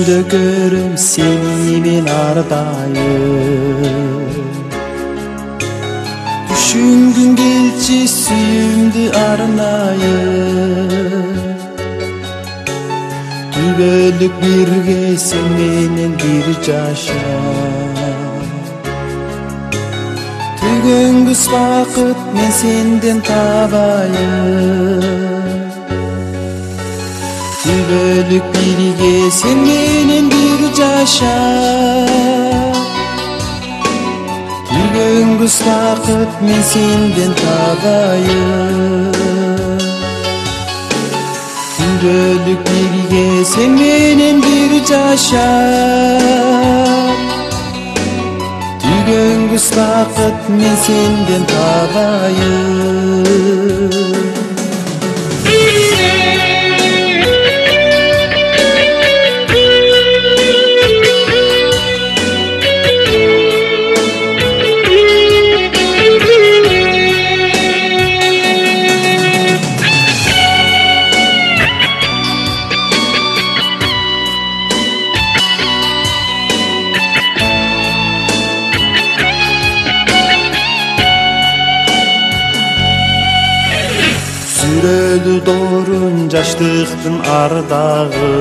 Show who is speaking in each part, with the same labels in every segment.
Speaker 1: Түшүмдө көрөм сени мен ардайым. Түшүнгүн келчи сүйүмдү арнайым. Түбөлүк бирге сен менен бир жаша. Түгөнгүс бакыт мен сенден табайым. Түбөлүк бирге сен менен бир жаша. Түгөнгүс бакыт мен сенден табайым. Түбөлүк бирге сен менен бир жаша. Түгөнгүс бакыт мен сенден табайым. Сүрөдү дорун жаштыктын ардагы.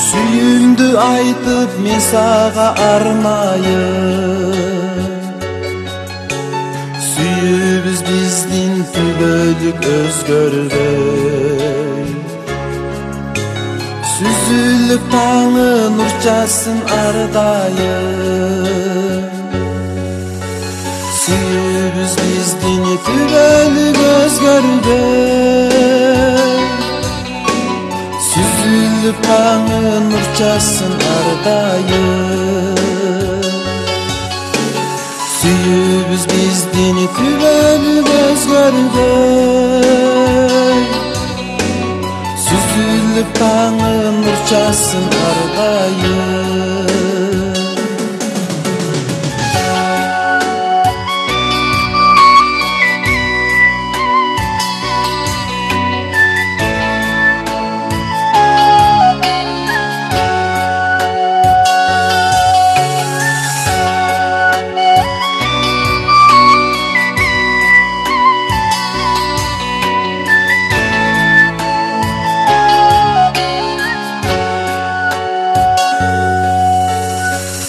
Speaker 1: Сүйүмдү айтып мен сага арнайым. Сүйүүбүз биздин түбөлүк өзгөрбөй. Сүзүлүп таңы нур чачсын ардайым. Сүйүүбүз биздин түбөлүк өзгөрбөй. Сүзүлүп таңы нур чачсын ардайым. Сүйүүбүз биздин түбөлүк өзгөрбөй. Сүзүлүп таңы нур чачсын ардайым.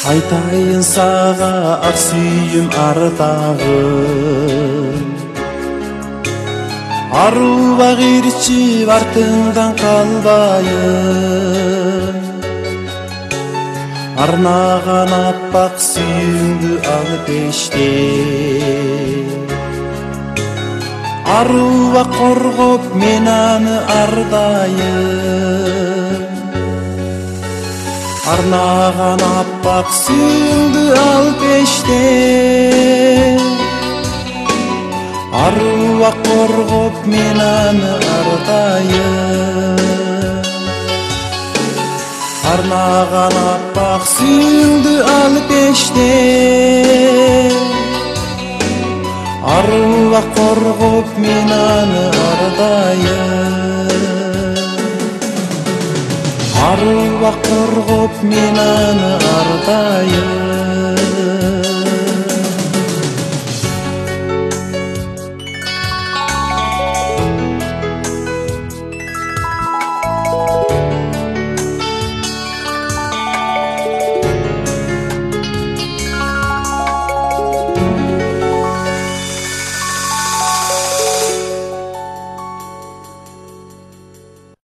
Speaker 1: Айтайын сага ак сүйүм ардагым. Арубак ирчип артыңдан калбайын. Арнаган аппак сүйүңдү алып эште. Арубак коргоп мен аны ардайым. Арнаган аппак сүйүңдү алып эште. Арубак коргоп мен аны ардайым. Арнаган аппак сүйүңдү алып эште. Арубак коргоп мен аны ардайым. Арубак коргоп мен аны ардайым.